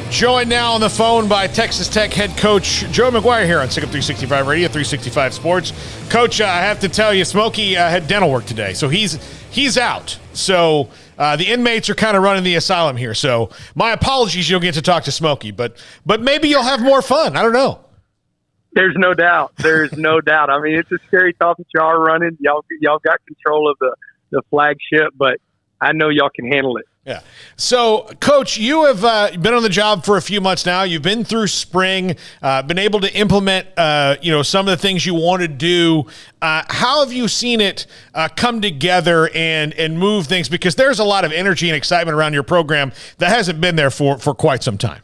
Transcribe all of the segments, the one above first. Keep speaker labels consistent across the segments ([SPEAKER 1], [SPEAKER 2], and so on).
[SPEAKER 1] Joined now on the phone by Texas Tech head coach Joe McGuire here on SicEm 365 Radio, 365 Sports. Coach, I have to tell you, Smokey had dental work today, so he's out. So the inmates are kind of running the asylum here. So my apologies, you'll get to talk to Smokey, but maybe you'll have more fun. I don't know.
[SPEAKER 2] There's no doubt. There's no doubt. I mean, it's a scary thought that y'all are running. Y'all got control of the flagship, but I know y'all can handle it.
[SPEAKER 1] Yeah. So, Coach, you have been on the job for a few months now. You've been through spring, been able to implement, some of the things you want to do. How have you seen it come together and move things? Because there's a lot of energy and excitement around your program that hasn't been there for quite some time.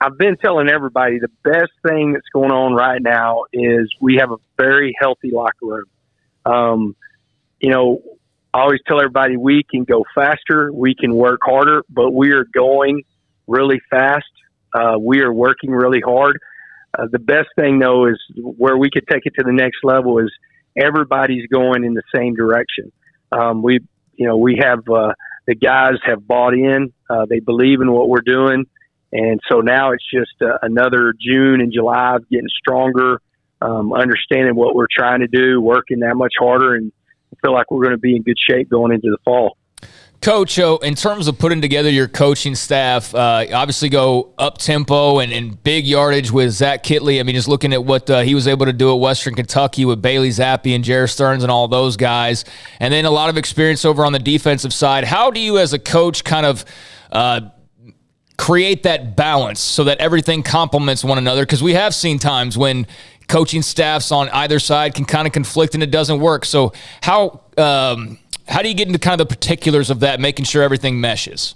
[SPEAKER 2] I've been telling everybody the best thing that's going on right now is we have a very healthy locker room. I always tell everybody we can go faster, we can work harder, but we are going really fast. We are working really hard. The best thing, though, is where we could take it to the next level is everybody's going in the same direction. We have the guys have bought in. They believe in what we're doing. And so now it's just another June and July of getting stronger, understanding what we're trying to do, working that much harder, and feel like we're going to be in good shape going into the fall.
[SPEAKER 3] Coach, in terms of putting together your coaching staff, obviously go up-tempo and big yardage with Zach Kitley. I mean, just looking at what he was able to do at Western Kentucky with Bailey Zappi and Jared Stearns and all those guys, and then a lot of experience over on the defensive side. How do you as a coach kind of create that balance so that everything complements one another? Because we have seen times when coaching staffs on either side can kind of conflict and it doesn't work. So how do you get into kind of the particulars of that, making sure everything meshes?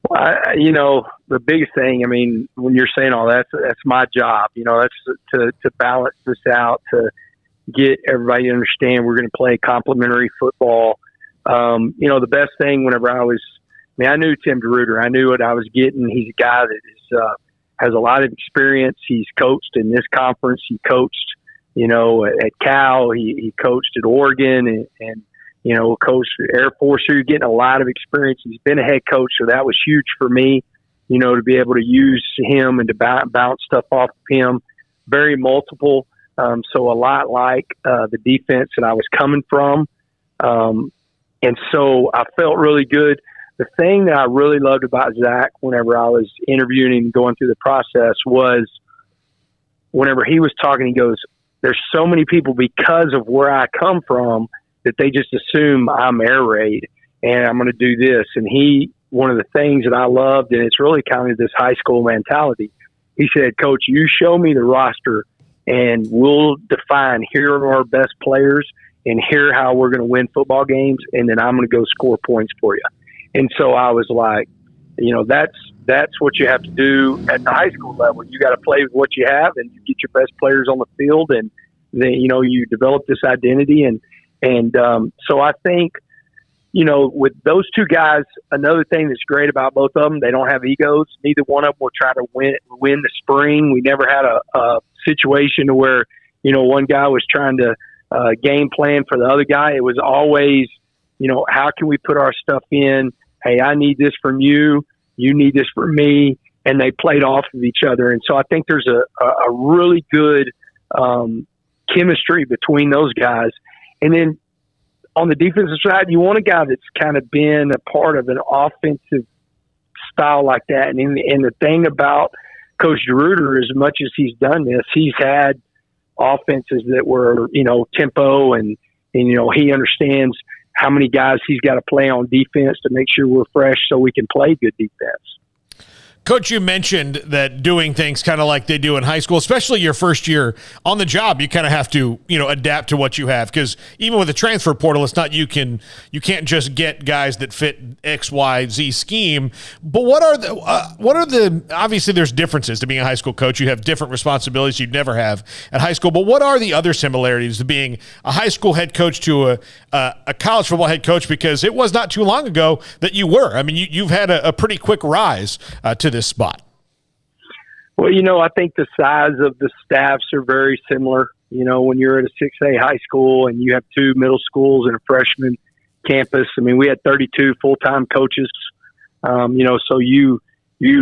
[SPEAKER 2] Well, the biggest thing, I mean, when you're saying all that, that's my job. That's to balance this out, to get everybody to understand we're going to play complementary football. The best thing whenever I knew Tim DeRuyter. I knew what I was getting. He's a guy that is has a lot of experience. He's coached in this conference. He coached, at Cal. He coached at Oregon and coached at Air Force. So you're getting a lot of experience. He's been a head coach, so that was huge for me, to be able to use him and to bounce stuff off of him. Very multiple. So a lot like the defense that I was coming from. And so I felt really good. The thing that I really loved about Zach whenever I was interviewing him, going through the process, was whenever he was talking, he goes, there's so many people because of where I come from that they just assume I'm air raid and I'm going to do this. And one of the things that I loved, and it's really kind of this high school mentality, he said, Coach, you show me the roster and we'll define here are our best players and here how we're going to win football games. And then I'm going to go score points for you. And so I was like, that's what you have to do at the high school level. You got to play with what you have, and you get your best players on the field, and then you develop this identity. And so I think with those two guys, another thing that's great about both of them, they don't have egos. Neither one of them will try to win the spring. We never had a situation where one guy was trying to game plan for the other guy. It was always, how can we put our stuff in? Hey, I need this from you. You need this from me. And they played off of each other. And so I think there's a really good chemistry between those guys. And then on the defensive side, you want a guy that's kind of been a part of an offensive style like that. And the thing about Coach DeRuyter, as much as he's done this, he's had offenses that were, tempo and he understands how many guys he's got to play on defense to make sure we're fresh so we can play good defense.
[SPEAKER 1] Coach, you mentioned that doing things kind of like they do in high school, especially your first year on the job, you kind of have to, adapt to what you have. Because even with the transfer portal, it's not you can't just get guys that fit X, Y, Z scheme. But what are the obviously there's differences to being a high school coach. You have different responsibilities you'd never have at high school. But what are the other similarities to being a high school head coach to a college football head coach? Because it was not too long ago that you were. I mean, you've had a pretty quick rise to this spot.
[SPEAKER 2] Well, I think the size of the staffs are very similar. When you're at a 6A high school and you have two middle schools and a freshman campus, I mean, we had 32 full-time coaches So you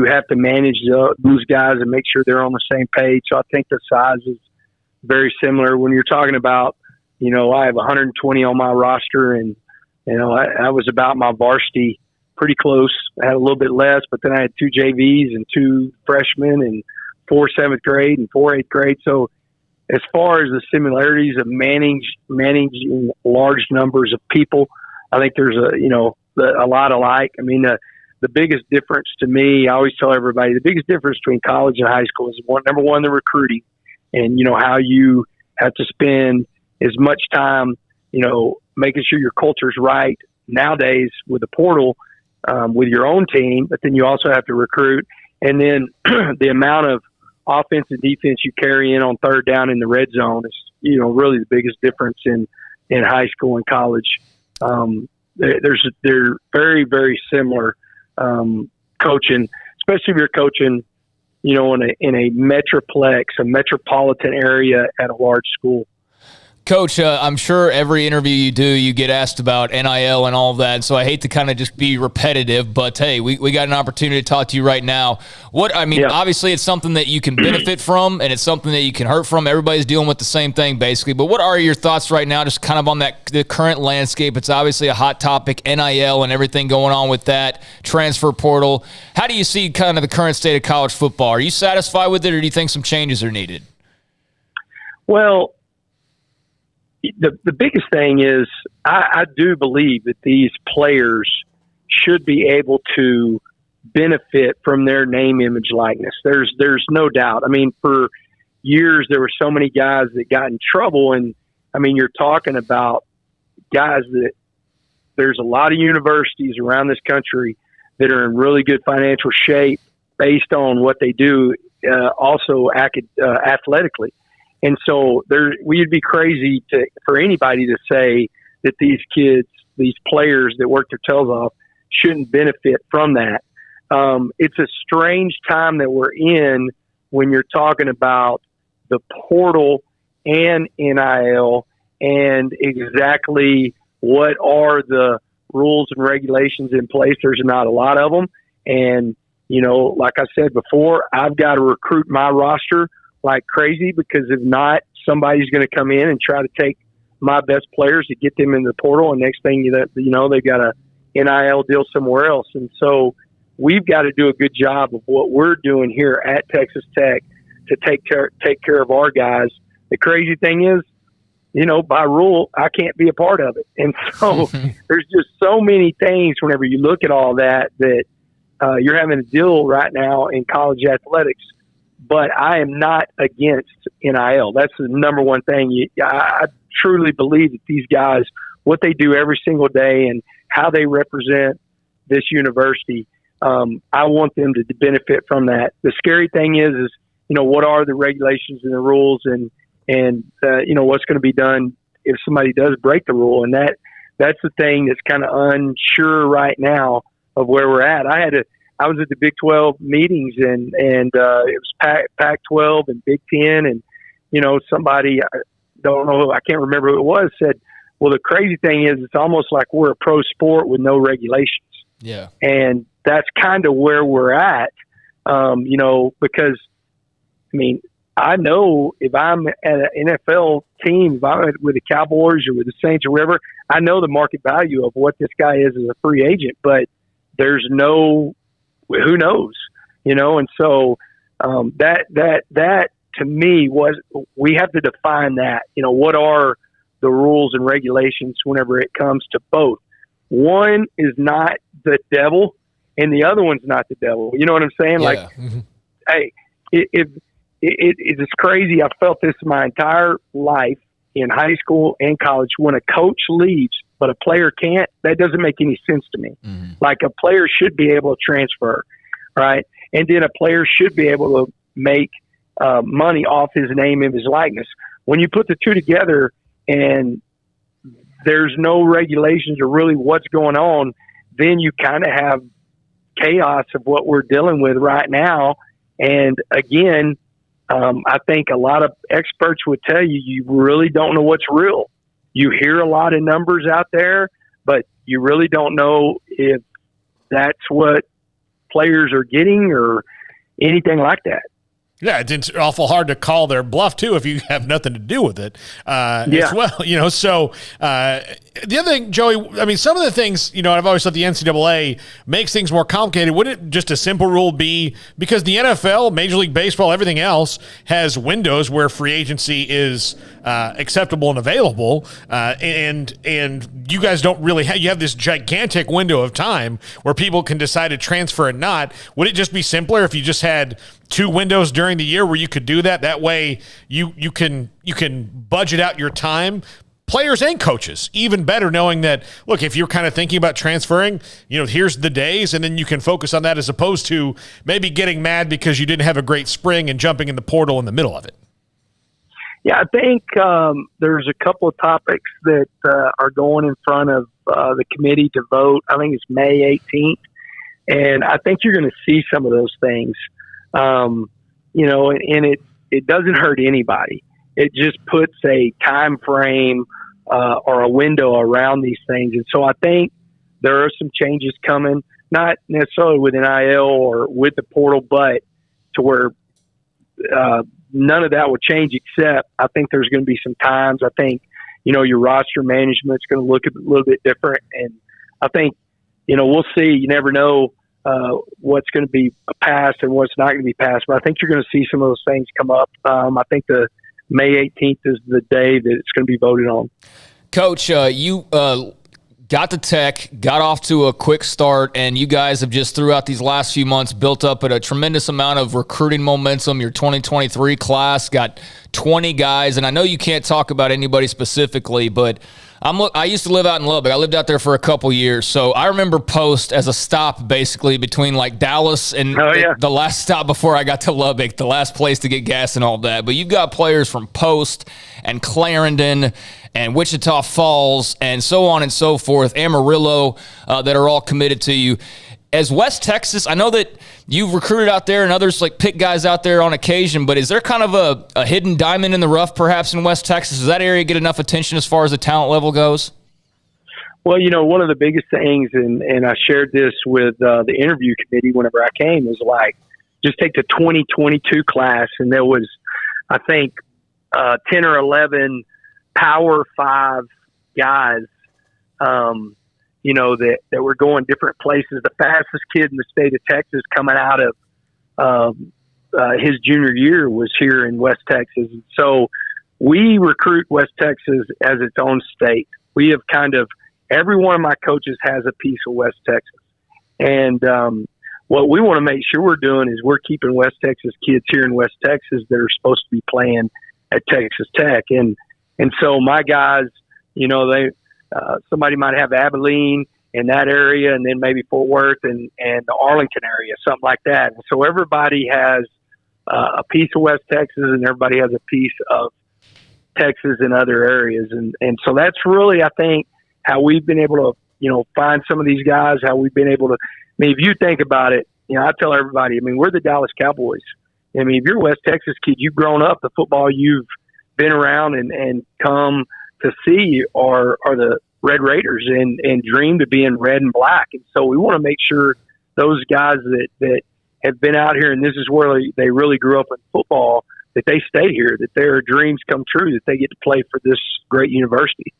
[SPEAKER 2] have to manage those guys and make sure they're on the same page. So I think the size is very similar. When you're talking about, I have 120 on my roster, and I was about my varsity pretty close. I had a little bit less, but then I had 2 JVs and 2 freshmen and 4 7th grade and 4 8th grade. So as far as the similarities of managing large numbers of people, I think there's a lot alike. I mean, the biggest difference to me, I always tell everybody, the biggest difference between college and high school is number one, the recruiting, and how you have to spend as much time, making sure your culture's right nowadays with the portal, with your own team, but then you also have to recruit. And then the amount of offense and defense you carry in on third down in the red zone is, really the biggest difference in high school and college. They're very, very similar, coaching, especially if you're coaching, in a metroplex, a metropolitan area at a large school.
[SPEAKER 3] Coach, I'm sure every interview you do, you get asked about NIL and all of that, so I hate to kind of just be repetitive, but hey, we got an opportunity to talk to you right now. Obviously it's something that you can benefit from, and it's something that you can hurt from. Everybody's dealing with the same thing, basically, but what are your thoughts right now, just kind of on the current landscape? It's obviously a hot topic, NIL and everything going on with that, transfer portal. How do you see kind of the current state of college football? Are you satisfied with it, or do you think some changes are needed?
[SPEAKER 2] Well, the biggest thing is I do believe that these players should be able to benefit from their name, image, likeness. There's no doubt. I mean, for years, there were so many guys that got in trouble. And I mean, you're talking about guys that there's a lot of universities around this country that are in really good financial shape based on what they do, also athletically. And so we'd be crazy for anybody to say that these kids, these players that work their tails off, shouldn't benefit from that. It's a strange time that we're in when you're talking about the portal and NIL and exactly what are the rules and regulations in place. There's not a lot of them. And, like I said before, I've got to recruit my roster like crazy, because if not, somebody's going to come in and try to take my best players to get them in the portal, and next thing they've got a NIL deal somewhere else. And so we've got to do a good job of what we're doing here at Texas Tech to take care of our guys. The crazy thing is, by rule, I can't be a part of it. And so there's just so many things whenever you look at all that you're having to deal right now in college athletics. But I am not against NIL. That's the number one thing. I truly believe that these guys, what they do every single day and how they represent this university, I want them to benefit from that. The scary thing is what are the regulations and the rules and what's going to be done if somebody does break the rule. And that's the thing that's kind of unsure right now of where we're at. I was at the Big 12 meetings and it was Pac-12 and Big 10, and somebody, I can't remember who it was, said, well, the crazy thing is it's almost like we're a pro sport with no regulations.
[SPEAKER 3] Yeah.
[SPEAKER 2] And that's kind of where we're at, because I know if I'm at an NFL team, if I'm with the Cowboys or with the Saints or whatever, I know the market value of what this guy is as a free agent, but there's no, who knows, and so that to me we have to define that, what are the rules and regulations whenever it comes to both. One is not the devil and the other one's not the devil. You know what I'm saying?
[SPEAKER 3] Yeah.
[SPEAKER 2] Like, hey, it's crazy. I've felt this my entire life in high school and college. When a coach leaves, but a player can't, that doesn't make any sense to me. Mm-hmm. Like, a player should be able to transfer, right? And then a player should be able to make money off his name and his likeness. When you put the two together and there's no regulations or really what's going on, then you kind of have chaos of what we're dealing with right now. And again, I think a lot of experts would tell you, you really don't know what's real. You hear a lot of numbers out there, but you really don't know if that's what players are getting or anything like that.
[SPEAKER 1] Yeah, it's awful hard to call their bluff, too, if you have nothing to do with it as well. So the other thing, Joey, I mean, some of the things, I've always thought the NCAA makes things more complicated. Wouldn't just a simple rule be, because the NFL, Major League Baseball, everything else has windows where free agency is acceptable and available, and you guys don't really you have this gigantic window of time where people can decide to transfer and not. Would it just be simpler if you just had 2 windows during the year where you could do that? That way you can budget out your time, players and coaches, even better, knowing that, look, if you're kind of thinking about transferring, here's the days, and then you can focus on that as opposed to maybe getting mad because you didn't have a great spring and jumping in the portal in the middle of it.
[SPEAKER 2] Yeah, I think there's a couple of topics that are going in front of the committee to vote. I think it's May 18th, and I think you're going to see some of those things. And it doesn't hurt anybody. It just puts a time frame or a window around these things. And so I think there are some changes coming, not necessarily with NIL or with the portal, but to where none of that will change, except I think there's going to be some times. I think, your roster management is going to look a little bit different. And I think, we'll see. You never know what's going to be passed and what's not going to be passed. But I think you're going to see some of those things come up. I think the May 18th is the day that it's going to be voted on.
[SPEAKER 3] Coach, you got to Tech, got off to a quick start, and you guys have just throughout these last few months built up a tremendous amount of recruiting momentum. Your 2023 class got 20 guys, and I know you can't talk about anybody specifically, but I used to live out in Lubbock. I lived out there for a couple years, so I remember Post as a stop basically between like Dallas and the last stop before I got to Lubbock, the last place to get gas and all that. But you've got players from Post and Clarendon and Wichita Falls and so on and so forth, Amarillo, that are all committed to you. As West Texas, I know that you've recruited out there and others like pick guys out there on occasion, but is there kind of a hidden diamond in the rough perhaps in West Texas? Does that area get enough attention as far as the talent level goes?
[SPEAKER 2] Well, one of the biggest things, and I shared this with the interview committee whenever I came, was like, just take the 2022 class, and there was, I think, 10 or 11 Power 5 guys, that were going different places. The fastest kid in the state of Texas coming out of his junior year was here in West Texas. And so we recruit West Texas as its own state. We have every one of my coaches has a piece of West Texas. And what we want to make sure we're doing is we're keeping West Texas kids here in West Texas that are supposed to be playing at Texas Tech. And so my guys, somebody might have Abilene in that area, and then maybe Fort Worth and the Arlington area, something like that. And so everybody has a piece of West Texas, and everybody has a piece of Texas in other areas. And so that's really, I think, how we've been able to, find some of these guys, how we've been able to, if you think about it, I tell everybody, we're the Dallas Cowboys. If you're a West Texas kid, you've grown up, the football you've been around and come to see are the Red Raiders and dream to be in red and black. And so we want to make sure those guys that have been out here and this is where they really grew up in football, that they stay here, that their dreams come true, that they get to play for this great university.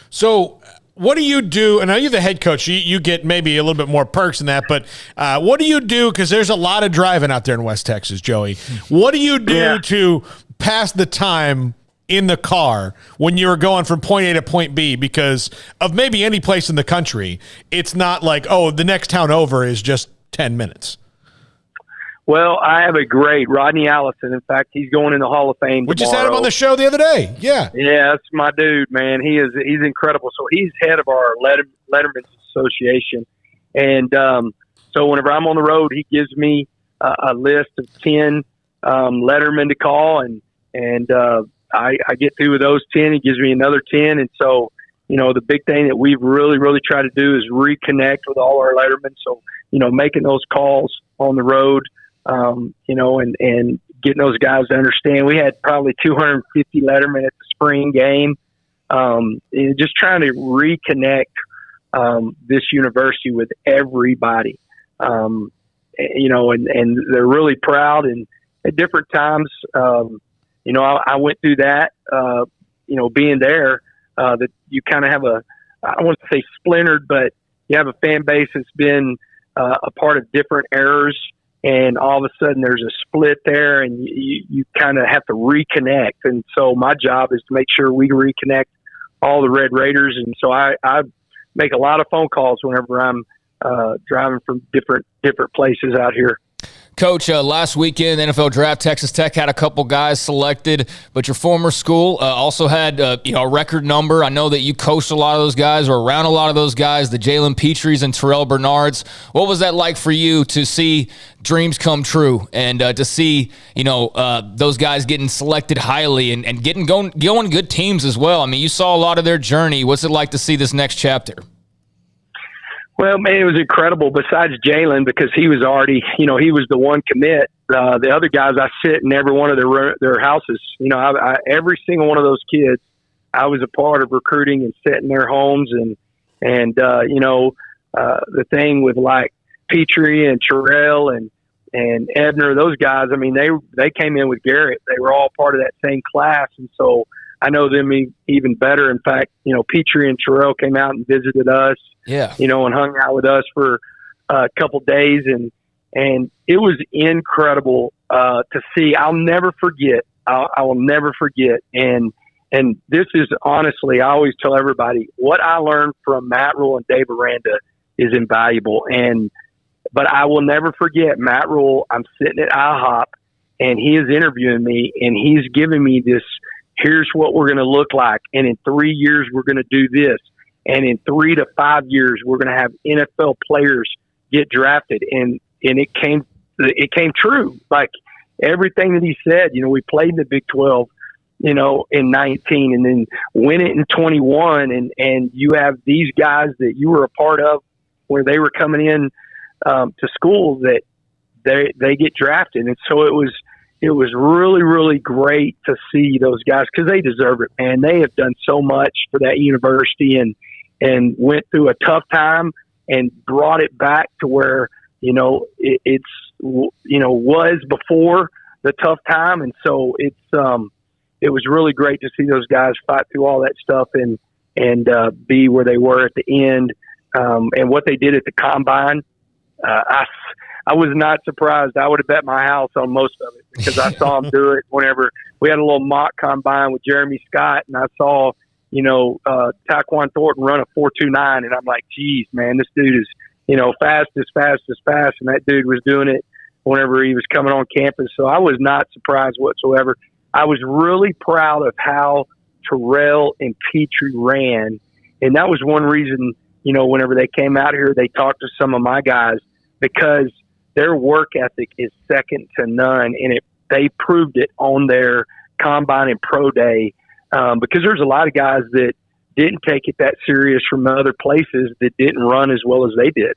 [SPEAKER 1] So what do you do? And now you're the head coach. You get maybe a little bit more perks than that, but what do you do? Because there's a lot of driving out there in West Texas, Joey. What do you do to pass the time in the car when you're going from point A to point B? Because of maybe any place in the country, it's not like, the next town over is just 10 minutes.
[SPEAKER 2] Well, I have a great Rodney Allison. In fact, he's going in the Hall of Fame.
[SPEAKER 1] We just had him on the show the other day. Yeah.
[SPEAKER 2] Yeah, that's my dude, man. He's incredible. So he's head of our Letterman's Association. And so whenever I'm on the road, he gives me a list of 10 Letterman to call, and I get through with those 10. He gives me another 10. And so, the big thing that we've really, really tried to do is reconnect with all our Lettermen. So, making those calls on the road, and getting those guys to understand. We had probably 250 Lettermen at the spring game. Just trying to reconnect this university with everybody. You know, and they're really proud. And at different times, you know, I went through that, you know, being there, that you kind of have I don't want to say splintered, but you have a fan base that's been a part of different eras, and all of a sudden there's a split there, and you kind of have to reconnect. And so my job is to make sure we reconnect all the Red Raiders. And so I make a lot of phone calls whenever I'm driving from different places out here.
[SPEAKER 3] Coach, last weekend, NFL Draft, Texas Tech had a couple guys selected, but your former school also had you know, a record number. I know that you coached a lot of those guys or around a lot of those guys, the Jalen Petries and Terrell Bernards. What was that like for you to see dreams come true and to see, you know, those guys getting selected highly and going good teams as well? I mean, you saw a lot of their journey. What's it like to see this next chapter?
[SPEAKER 2] Well, man, it was incredible. Besides Jalen, because he was already, you know, he was the one commit. The other guys, I sit in every one of their houses. You know, every single one of those kids, I was a part of recruiting and sitting in their homes. And you know, the thing with like Petrie and Terrell and Ebner, those guys, I mean, they came in with Garrett. They were all part of that same class. And so I know them even better. In fact, you know, Petrie and Terrell came out and visited us.
[SPEAKER 3] Yeah,
[SPEAKER 2] you know, and hung out with us for a couple days, and it was incredible to see. I'll never forget. I will never forget. And this is honestly, I always tell everybody what I learned from Matt Rule and Dave Aranda is invaluable. But I will never forget Matt Rule. I'm sitting at IHOP, and he is interviewing me, and he's giving me this. Here's what we're going to look like, and in 3 years we're going to do this. And in 3 to 5 years, we're going to have NFL players get drafted. And it came true. Like everything that he said, you know, we played in the Big 12, you know, in 19 and then win it in 21. And you have these guys that you were a part of where they were coming in to school that they get drafted. And so it was really, really great to see those guys because they deserve it, man. They have done so much for that university and went through a tough time and brought it back to where, you know, it's, you know, was before the tough time. And so it was really great to see those guys fight through all that stuff and be where they were at the end. And what they did at the combine, I was not surprised. I would have bet my house on most of it because I saw them do it whenever we had a little mock combine with Jeremy Scott, and I saw, you know, Taquan Thornton run a 4.29, and I'm like, geez, man, this dude is, you know, fast, and that dude was doing it whenever he was coming on campus. So I was not surprised whatsoever. I was really proud of how Terrell and Petrie ran, and that was one reason, you know, whenever they came out here, they talked to some of my guys because their work ethic is second to none, and they proved it on their combine and pro day. Because there's a lot of guys that didn't take it that serious from other places that didn't run as well as they did.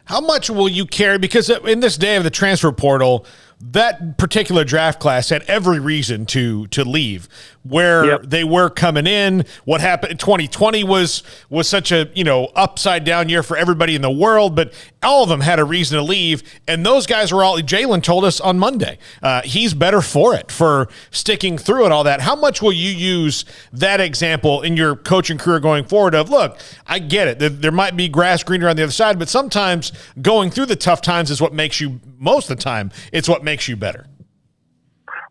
[SPEAKER 1] How much will you carry? Because in this day of the transfer portal, that particular draft class had every reason to leave where they were coming in. What happened in 2020 was such a, you know, upside down year for everybody in the world, but all of them had a reason to leave. And those guys were all, Jalen told us on Monday, he's better for it, for sticking through and all that. How much will you use that example in your coaching career going forward of, look, I get it. There might be grass greener on the other side, but sometimes going through the tough times is what makes you, most of the time, it's what makes you better.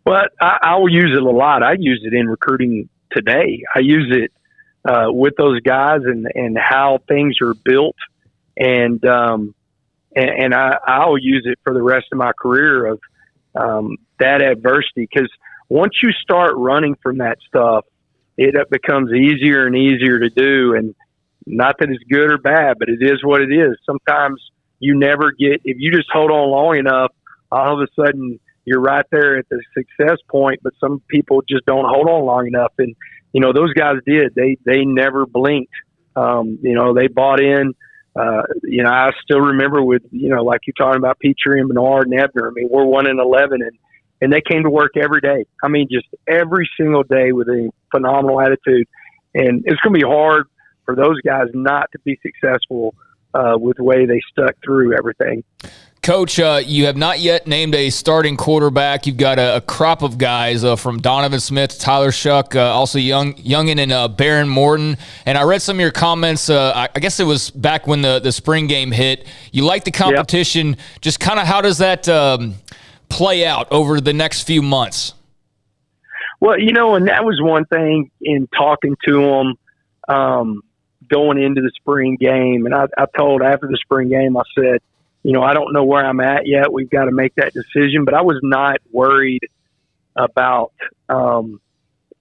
[SPEAKER 2] Well, I will use it a lot. I use it in recruiting today. I use it with those guys and how things are built, and I will use it for the rest of my career of that adversity. Because once you start running from that stuff, it becomes easier and easier to do. And not that it's good or bad, but it is what it is. Sometimes you never get, if you just hold on long enough, all of a sudden you're right there at the success point, but some people just don't hold on long enough. And, you know, those guys did. They never blinked. You know, they bought in. You know, I still remember with, you know, like you're talking about Petrie and Bernard and Ebner. I mean, we're 1-11, and they came to work every day. I mean, just every single day with a phenomenal attitude. And it's going to be hard for those guys not to be successful with the way they stuck through everything.
[SPEAKER 3] Coach, you have not yet named a starting quarterback. You've got a crop of guys from Donovan Smith, Tyler Shuck, also Youngin and Baron Morton. And I read some of your comments. I guess it was back when the spring game hit. You like the competition. Yep. Just kind of how does that play out over the next few months?
[SPEAKER 2] Well, and that was one thing in talking to them going into the spring game. And I told after the spring game, I said, I don't know where I'm at yet. We've got to make that decision. But I was not worried about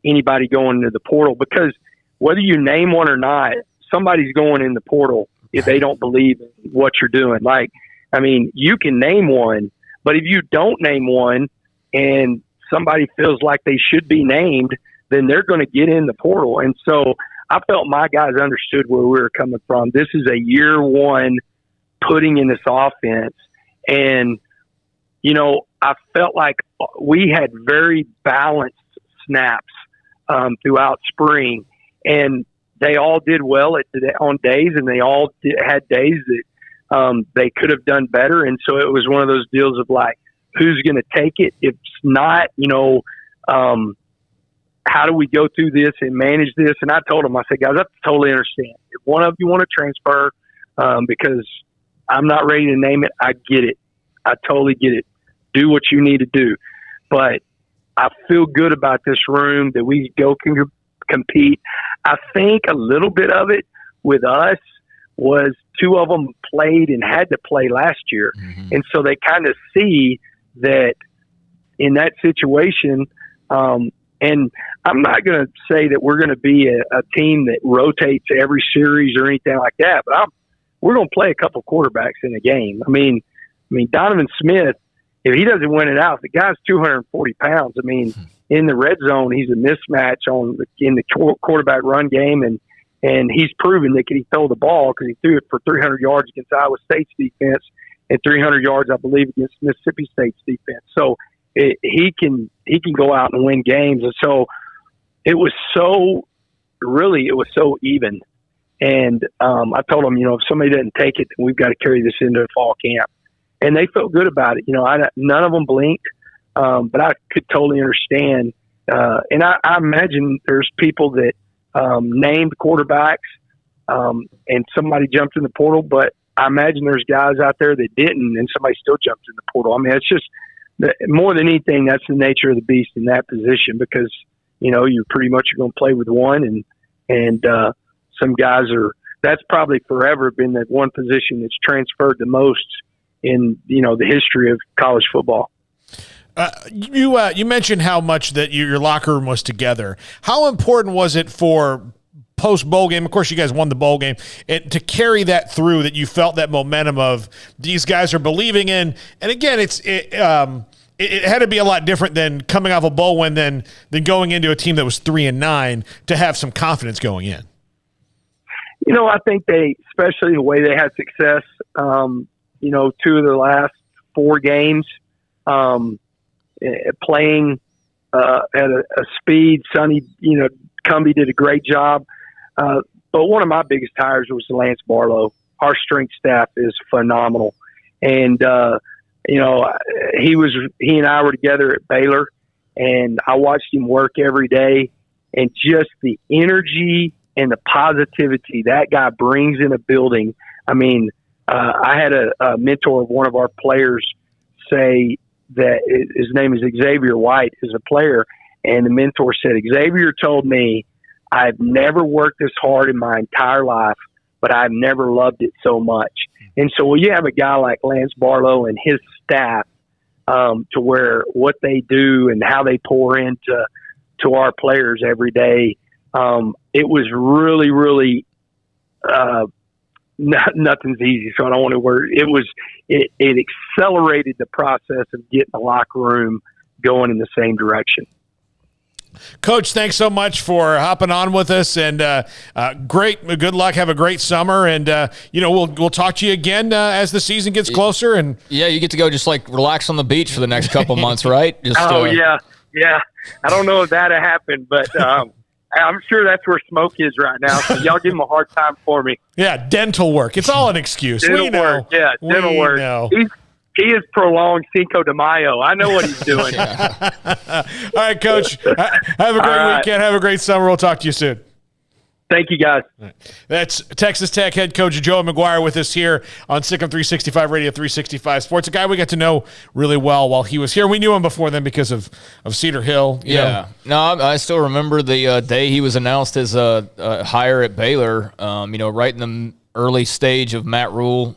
[SPEAKER 2] anybody going into the portal, because whether you name one or not, somebody's going in the portal if they don't believe in what you're doing. You can name one, but if you don't name one and somebody feels like they should be named, then they're going to get in the portal. And so I felt my guys understood where we were coming from. This is a year one putting in this offense. And, I felt like we had very balanced snaps throughout spring, and they all did well on days, and they all had days that they could have done better. And so it was one of those deals of like, who's going to take it? If it's not, how do we go through this and manage this? And I told them, I said, guys, I totally understand. If one of you want to transfer, because I'm not ready to name it, I get it. I totally get it. Do what you need to do. But I feel good about this room that we go compete. I think a little bit of it with us was two of them played and had to play last year. Mm-hmm. And so they kind of see that in that situation, and I'm not going to say that we're going to be a team that rotates every series or anything like that, but we're going to play a couple quarterbacks in a game. I mean, Donovan Smith, if he doesn't win it out, the guy's 240 pounds. In the red zone, he's a mismatch in the quarterback run game, and he's proven that he throw the ball because he threw it for 300 yards against Iowa State's defense and 300 yards, I believe, against Mississippi State's defense. So he can go out and win games. And so it was so even. And I told them, if somebody doesn't take it, then we've got to carry this into fall camp. And they felt good about it. None of them blinked, but I could totally understand. And I imagine there's people that named quarterbacks and somebody jumped in the portal, but I imagine there's guys out there that didn't and somebody still jumped in the portal. It's just more than anything, that's the nature of the beast in that position, because, you're pretty much going to play with one and some guys that's probably forever been that one position that's transferred the most in, the history of college football.
[SPEAKER 1] You mentioned how much that your locker room was together. How important was it for post-bowl game? Of course, you guys won the bowl game. And to carry that through, that you felt that momentum of these guys are believing in. And again, it had to be a lot different than coming off a bowl win than going into a team that was 3-9 to have some confidence going in.
[SPEAKER 2] I think especially the way they had success, two of the last 4 games, playing at a speed. Sonny, Cumbie did a great job. But one of my biggest hires was Lance Barlow. Our strength staff is phenomenal. And, he and I were together at Baylor, and I watched him work every day, and just the energy and the positivity that guy brings in a building. I had a mentor of one of our players say that his name is Xavier White, is a player. And the mentor said, Xavier told me, I've never worked this hard in my entire life, but I've never loved it so much. And so when you have a guy like Lance Barlow and his staff, to where what they do and how they pour into our players every day, it was really, really, nothing's easy. So I don't want to word it accelerated the process of getting the locker room going in the same direction.
[SPEAKER 1] Coach, thanks so much for hopping on with us, and good luck. Have a great summer, and we'll talk to you again as the season gets closer. And
[SPEAKER 3] yeah, you get to go just relax on the beach for the next couple months, right?
[SPEAKER 2] Yeah. I don't know if that'll happen, but I'm sure that's where Smoak is right now. So y'all give him a hard time for me.
[SPEAKER 1] Yeah, dental work. It's all an excuse.
[SPEAKER 2] Dental work. Yeah, dental work.
[SPEAKER 1] Know.
[SPEAKER 2] He is prolonged Cinco de Mayo. I know what he's doing.
[SPEAKER 1] All right, Coach. Have a great weekend. Have a great summer. We'll talk to you soon.
[SPEAKER 2] Thank you, guys.
[SPEAKER 1] That's Texas Tech head coach Joe McGuire with us here on Sick 365 Radio 365 Sports. A guy we got to know really well while he was here. We knew him before then because of Cedar Hill. You know.
[SPEAKER 3] No, I still remember the day he was announced as a hire at Baylor, right in the early stage of Matt Rule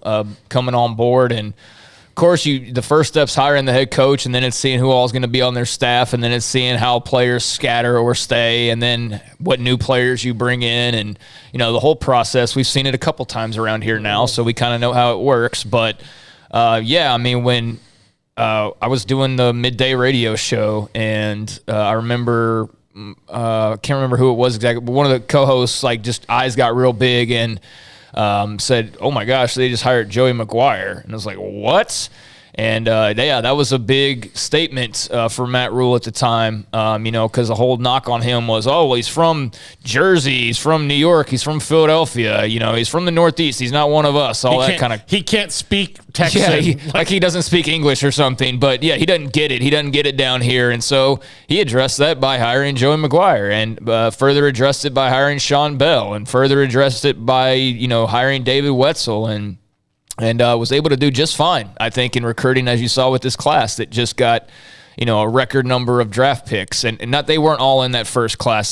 [SPEAKER 3] coming on board. And, of course, the first step's hiring the head coach, and then it's seeing who all is going to be on their staff, and then it's seeing how players scatter or stay, and then what new players you bring in, and the whole process. We've seen it a couple times around here now, so we kind of know how it works. But when I was doing the midday radio show, and I remember can't remember who it was exactly, but one of the co-hosts just eyes got real big and said, "Oh my gosh, they just hired Joey McGuire," and I was like, "What?" And that was a big statement for Matt Rule at the time, because the whole knock on him was, he's from Jersey, he's from New York, he's from Philadelphia, he's from the Northeast, he's not one of us,
[SPEAKER 1] He can't speak Texan.
[SPEAKER 3] Yeah, he doesn't speak English or something, but he doesn't get it. He doesn't get it down here, and so he addressed that by hiring Joey McGuire, and further addressed it by hiring Sean Bell, and further addressed it by hiring David Wetzel, and was able to do just fine, I think, in recruiting, as you saw with this class that just got, a record number of draft picks. And not they weren't all in that first class. Like